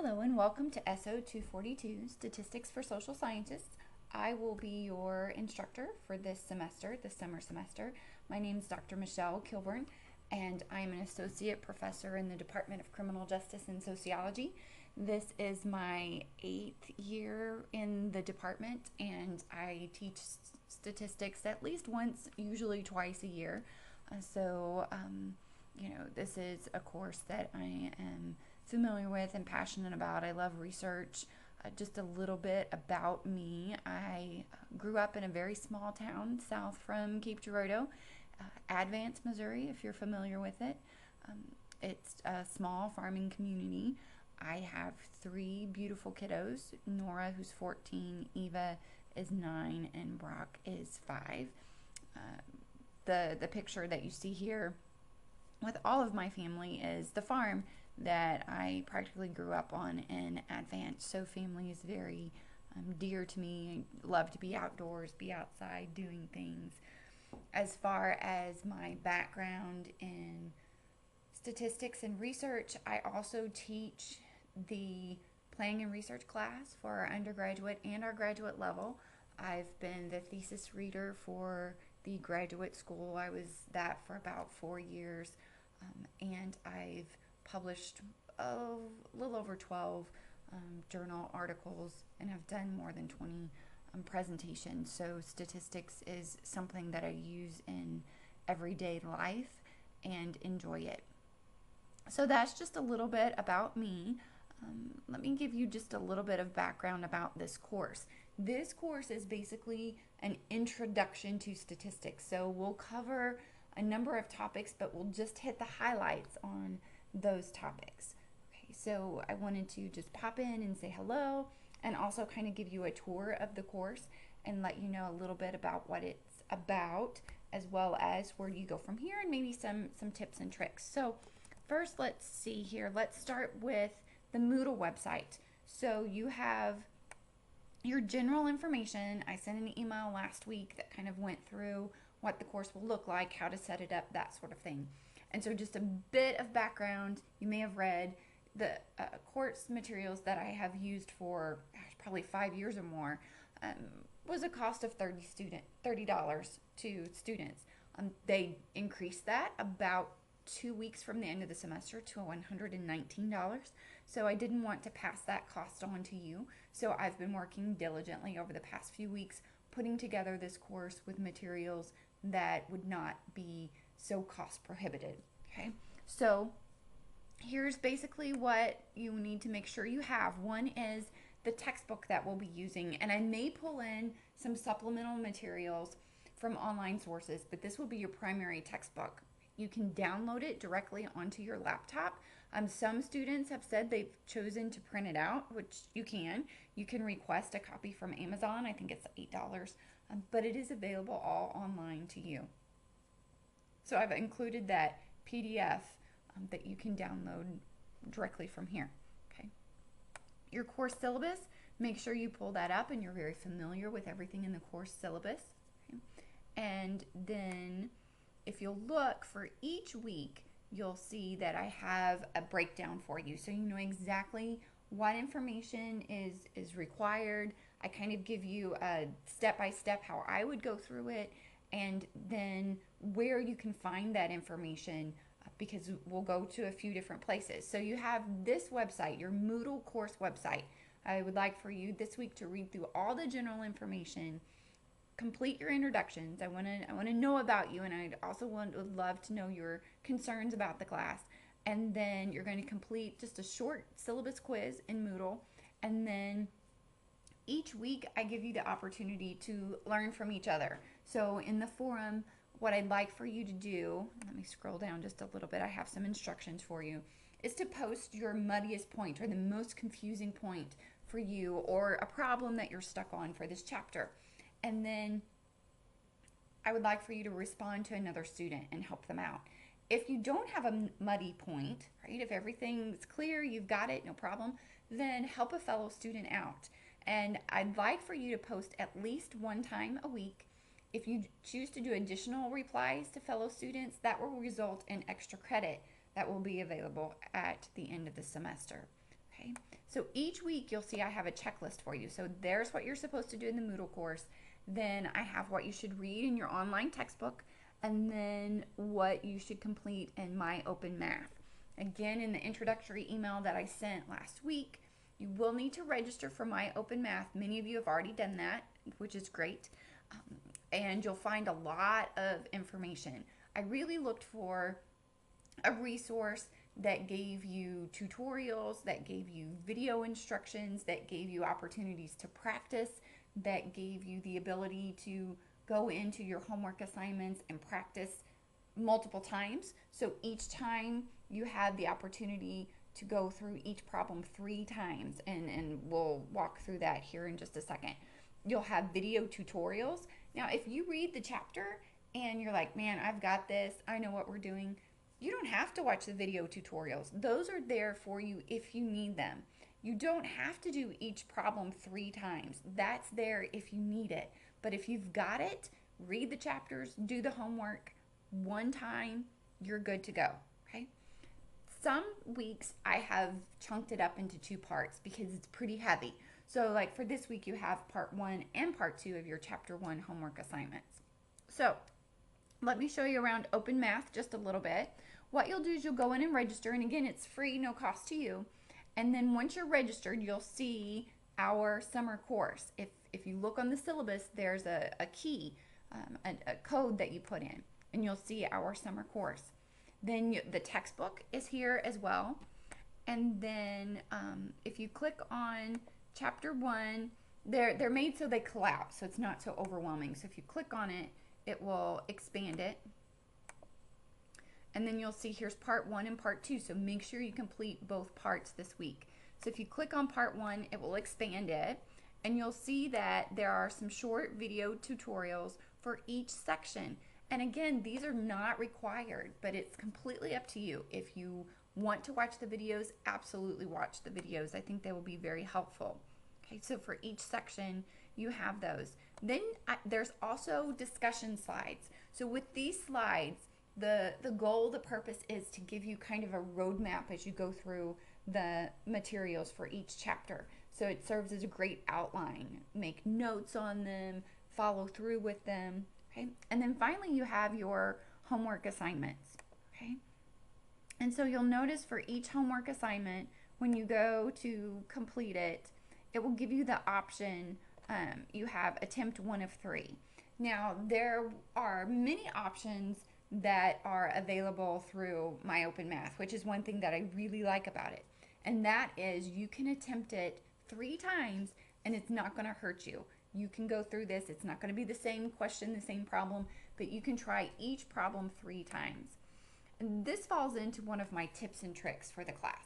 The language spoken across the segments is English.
Hello and welcome to SO242, Statistics for Social Scientists. I will be your instructor for this semester, this summer semester. My name is Dr. Michelle Kilburn, and I'm an associate professor in the Department of Criminal Justice and Sociology. This is my 8th year in the department, and I teach statistics at least once, usually twice a year. This is a course that I am familiar with and passionate about. I love research. Just a little bit about me. I grew up in a very small town south from Cape Girardeau, Advance, Missouri, if you're familiar with it. It's a small farming community. I have 3 beautiful kiddos, Nora, who's 14, Eva is 9, and Brock is 5. The picture that you see here with all of my family is the farm that I practically grew up on in Advance. So family is very dear to me. I love to be outdoors, be outside doing things. As far as my background in statistics and research, I also teach the planning and research class for our undergraduate and our graduate level. I've been the thesis reader for the graduate school. I was that for about 4 years, and I've published a little over 12 journal articles, and have done more than 20 presentations. So statistics is something that I use in everyday life and enjoy it. So that's just a little bit about me. Let me give you just a little bit of background about this course. This course is basically an introduction to statistics. So we'll cover a number of topics, but we'll just hit the highlights on those topics. Okay, so I wanted to just pop in and say hello, and also kind of give you a tour of the course and let you know a little bit about what it's about, as well as where you go from here, and maybe some tips and tricks. So first, let's see here. Let's start with the Moodle website. So you have your general information. I sent an email last week that kind of went through what the course will look like, how to set it up, that sort of thing. And so just a bit of background, you may have read the course materials that I have used for probably 5 years or more, was a cost of $30 to students. They increased that about 2 weeks from the end of the semester to $119. So I didn't want to pass that cost on to you. So I've been working diligently over the past few weeks putting together this course with materials that would not be so cost prohibitive. Okay, so here's basically what you need to make sure you have. One is the textbook that we'll be using, and I may pull in some supplemental materials from online sources, but this will be your primary textbook. You can download it directly onto your laptop. Some students have said they've chosen to print it out, which you can. You can request a copy from Amazon. I think it's $8, but it is available all online to you. So I've included that PDF that you can download directly from here. Okay. Your course syllabus, make sure you pull that up and you're very familiar with everything in the course syllabus. Okay. And then if you'll look for each week, you'll see that I have a breakdown for you, so you know exactly what information is required. I kind of give you a step-by-step how I would go through it, and then where you can find that information, because we'll go to a few different places. So you have this website, your Moodle course website. I would like for you this week to read through all the general information, complete your introductions. I want to know about you, and I also would love to know your concerns about the class. And then you're going to complete just a short syllabus quiz in Moodle, and then each week I give you the opportunity to learn from each other. So in the forum, what I'd like for you to do, let me scroll down just a little bit, I have some instructions for you, is to post your muddiest point or the most confusing point for you, or a problem that you're stuck on for this chapter. And then I would like for you to respond to another student and help them out. If you don't have a muddy point, right, if everything's clear, you've got it, no problem, then help a fellow student out. And I'd like for you to post at least one time a week. If you choose to do additional replies to fellow students, that will result in extra credit that will be available at the end of the semester. Okay, so each week you'll see I have a checklist for you. So there's what you're supposed to do in the Moodle course. Then I have what you should read in your online textbook, and then what you should complete in My Open Math. Again, in the introductory email that I sent last week, you will need to register for My Open Math. Many of you have already done that, which is great. And you'll find a lot of information. I really looked for a resource that gave you tutorials, that gave you video instructions, that gave you opportunities to practice, that gave you the ability to go into your homework assignments and practice multiple times. So each time you had the opportunity to go through each problem 3 times, and we'll walk through that here in just a second. You'll have video tutorials. Now, if you read the chapter and you're like, man, I've got this, I know what we're doing, you don't have to watch the video tutorials. Those are there for you if you need them. You don't have to do each problem 3 times. That's there if you need it. But if you've got it, read the chapters, do the homework 1 time, you're good to go, okay? Some weeks I have chunked it up into 2 parts because it's pretty heavy. So like for this week, you have part 1 and part 2 of your chapter 1 homework assignments. So let me show you around Open Math just a little bit. What you'll do is you'll go in and register, and again, it's free, no cost to you. And then once you're registered, you'll see our summer course. If you look on the syllabus, there's a key, a code that you put in, and you'll see our summer course. Then the textbook is here as well. And then if you click on chapter 1, they're made so they collapse, so it's not so overwhelming. So if you click on it, it will expand it. And then you'll see here's part 1 and part 2. So make sure you complete both parts this week. So if you click on part 1, it will expand it. And you'll see that there are some short video tutorials for each section. And again, these are not required, but it's completely up to you. If you want to watch the videos, absolutely watch the videos. I think they will be very helpful. Okay, so for each section, you have those. Then there's also discussion slides. So with these slides, the goal, the purpose is to give you kind of a roadmap as you go through the materials for each chapter. So it serves as a great outline. Make notes on them, follow through with them, okay? And then finally you have your homework assignments, okay? And so you'll notice for each homework assignment, when you go to complete it, it will give you the option, you have attempt 1 of 3. Now, there are many options that are available through My Open Math, which is one thing that I really like about it. And that is you can attempt it 3 times and it's not going to hurt you. You can go through this. It's not going to be the same question, the same problem, but you can try each problem 3 times. And this falls into one of my tips and tricks for the class.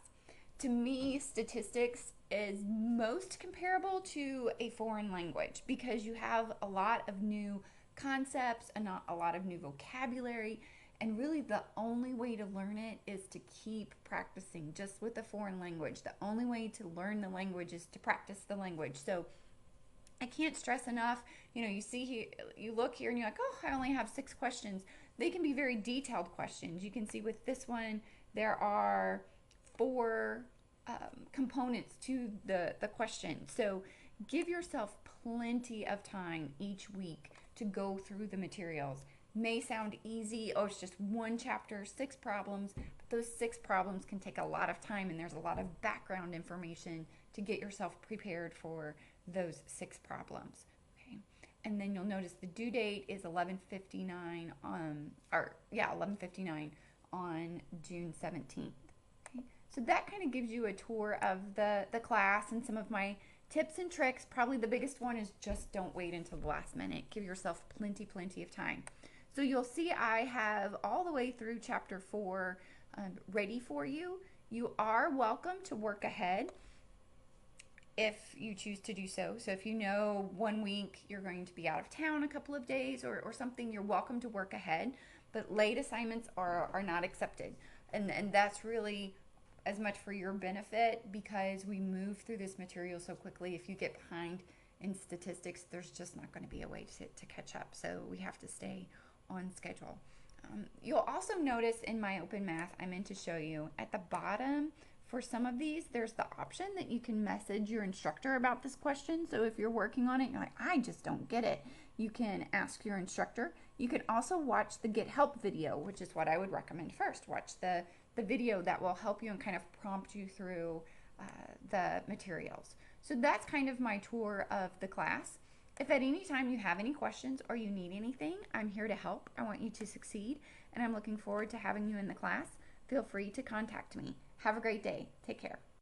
To me, statistics is most comparable to a foreign language because you have a lot of new concepts and a lot of new vocabulary, and really the only way to learn it is to keep practicing. Just with a foreign language, the only way to learn the language is to practice the language. So I can't stress enough, you see here, you look here and you're like, oh, I only have 6 questions. They can be very detailed questions. You can see with this one there are 4 components to the question. So give yourself plenty of time each week to go through the materials. May sound easy, oh, it's just 1 chapter, 6 problems, but those 6 problems can take a lot of time, and there's a lot of background information to get yourself prepared for those 6 problems. Okay, and then you'll notice the due date is 11:59 on, 11:59 on June 17th. Okay, so that kind of gives you a tour of the class and some of my tips and tricks. Probably the biggest one is just don't wait until the last minute. Give yourself plenty of time. So you'll see I have all the way through chapter 4 ready for you. You are welcome to work ahead if you choose to do so. So if you know 1 week you're going to be out of town a couple of days or something, you're welcome to work ahead. But late assignments are not accepted. And that's really as much for your benefit because we move through this material so quickly. If you get behind in statistics, there's just not going to be a way to catch up. So we have to stay on schedule. You'll also notice in My Open Math, I meant to show you at the bottom For some of these, there's the option that you can message your instructor about this question. So if you're working on it, you're like, I just don't get it, you can ask your instructor. You can also watch the Get Help video, which is what I would recommend first. Watch the video that will help you and kind of prompt you through the materials. So that's kind of my tour of the class. If at any time you have any questions or you need anything, I'm here to help. I want you to succeed, and I'm looking forward to having you in the class. Feel free to contact me. Have a great day. Take care.